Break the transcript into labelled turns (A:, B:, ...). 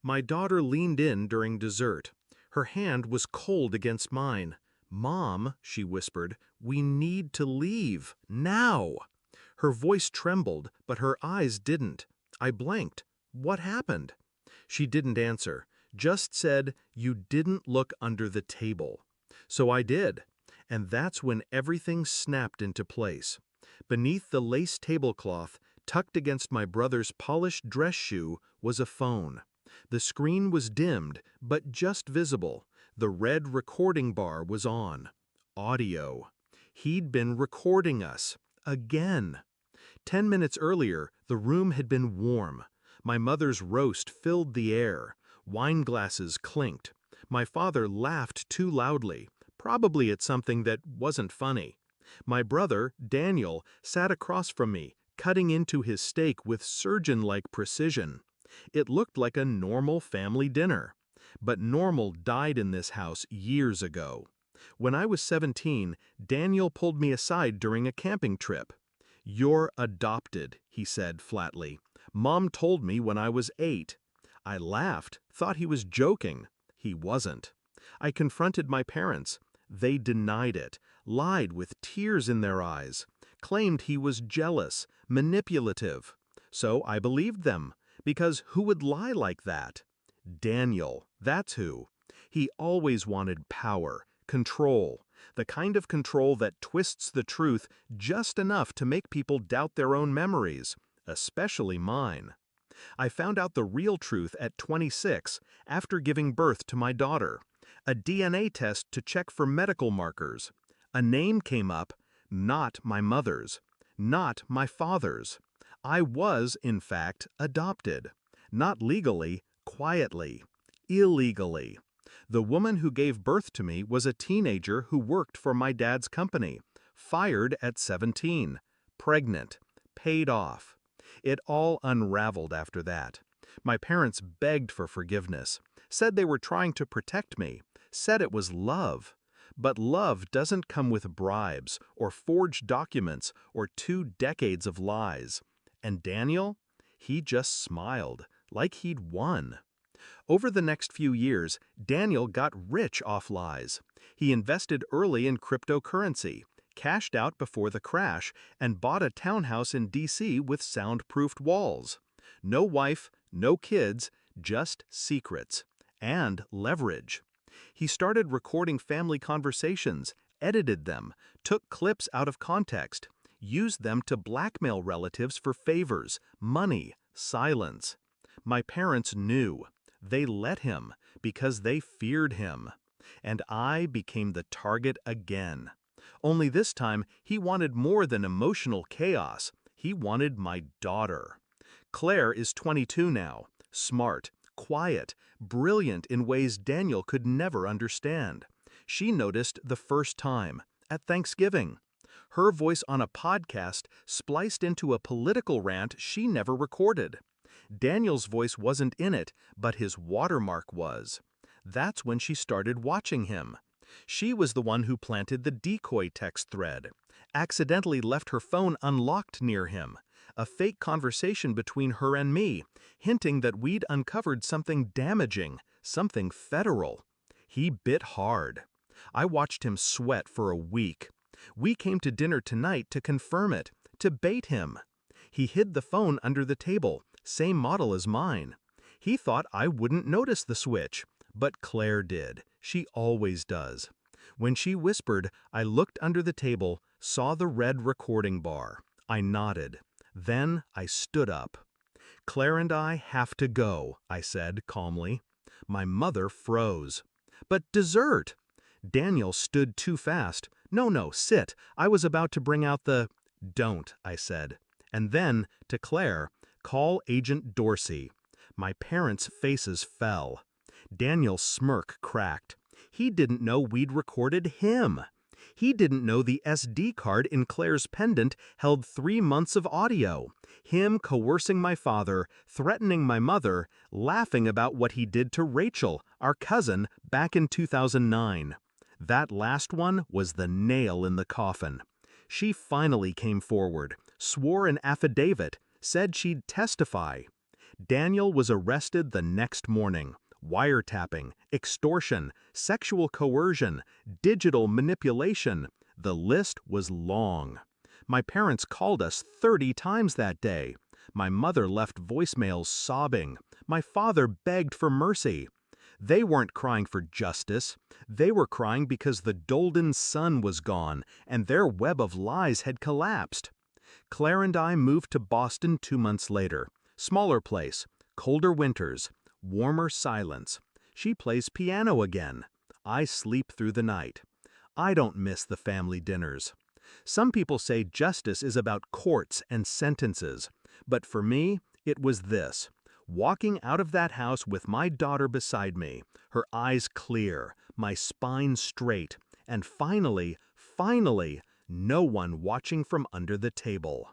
A: My daughter leaned in during dessert. Her hand was cold against mine. "Mom," she whispered, "we need to leave. Now." Her voice trembled, but her eyes didn't. I blanked. What happened? She didn't answer, just said, "You didn't look under the table." So I did. And that's when everything snapped into place. Beneath the lace tablecloth, tucked against my brother's polished dress shoe, was a phone. The screen was dimmed, but just visible. The red recording bar was on. Audio. He'd been recording us. Again. 10 minutes earlier, the room had been warm. My mother's roast filled the air. Wine glasses clinked. My father laughed too loudly, probably at something that wasn't funny. My brother, Daniel, sat across from me, cutting into his steak with surgeon-like precision. It looked like a normal family dinner. But normal died in this house years ago. When I was 17, Daniel pulled me aside during a camping trip. "You're adopted," he said flatly. "Mom told me when I was 8. I laughed, thought he was joking. He wasn't. I confronted my parents. They denied it, lied with tears in their eyes, claimed he was jealous, manipulative. So I believed them, because who would lie like that? Daniel, that's who. He always wanted power, control, the kind of control that twists the truth just enough to make people doubt their own memories, especially mine. I found out the real truth at 26 after giving birth to my daughter. A DNA test to check for medical markers. A name came up, not my mother's, not my father's. I was, in fact, adopted. Not legally, quietly, illegally. The woman who gave birth to me was a teenager who worked for my dad's company, fired at 17, pregnant, paid off. It all unraveled after that. My parents begged for forgiveness, said they were trying to protect me, said it was love. But love doesn't come with bribes or forged documents or 2 decades of lies. And Daniel? He just smiled, like he'd won. Over the next few years, Daniel got rich off lies. He invested early in cryptocurrency, cashed out before the crash, and bought a townhouse in D.C. with soundproofed walls. No wife, no kids, just secrets. And leverage. He started recording family conversations, edited them, took clips out of context, used them to blackmail relatives for favors, money, silence. My parents knew. They let him because they feared him. And I became the target again. Only this time, he wanted more than emotional chaos. He wanted my daughter. Claire is 22 now, smart, quiet, brilliant in ways Daniel could never understand. She noticed the first time, at Thanksgiving. Her voice on a podcast spliced into a political rant she never recorded. Daniel's voice wasn't in it, but his watermark was. That's when she started watching him. She was the one who planted the decoy text thread, accidentally left her phone unlocked near him, a fake conversation between her and me, hinting that we'd uncovered something damaging, something federal. He bit hard. I watched him sweat for a week. We came to dinner tonight to confirm it, to bait him. He hid the phone under the table, same model as mine. He thought I wouldn't notice the switch, but Claire did. She always does. When she whispered, I looked under the table, saw the red recording bar. I nodded. Then I stood up. "Claire and I have to go," I said calmly. My mother froze. "But dessert!" Daniel stood too fast. No, sit. I was about to bring out the... "Don't," I said. And then, to Claire, "Call Agent Dorsey." My parents' faces fell. Daniel's smirk cracked. He didn't know we'd recorded him. He didn't know the SD card in Claire's pendant held 3 months of audio. Him coercing my father, threatening my mother, laughing about what he did to Rachel, our cousin, back in 2009. That last one was the nail in the coffin. She finally came forward, swore an affidavit, said she'd testify. Daniel was arrested the next morning. Wiretapping, extortion, sexual coercion, digital manipulation. The list was long. My parents called us 30 times that day. My mother left voicemails sobbing. My father begged for mercy. They weren't crying for justice. They were crying because the Dolden sun was gone and their web of lies had collapsed. Claire and I moved to Boston 2 months later. Smaller place, colder winters, warmer silence. She plays piano again. I sleep through the night. I don't miss the family dinners. Some people say justice is about courts and sentences, but for me, it was this. Walking out of that house with my daughter beside me, her eyes clear, my spine straight, and finally, no one watching from under the table.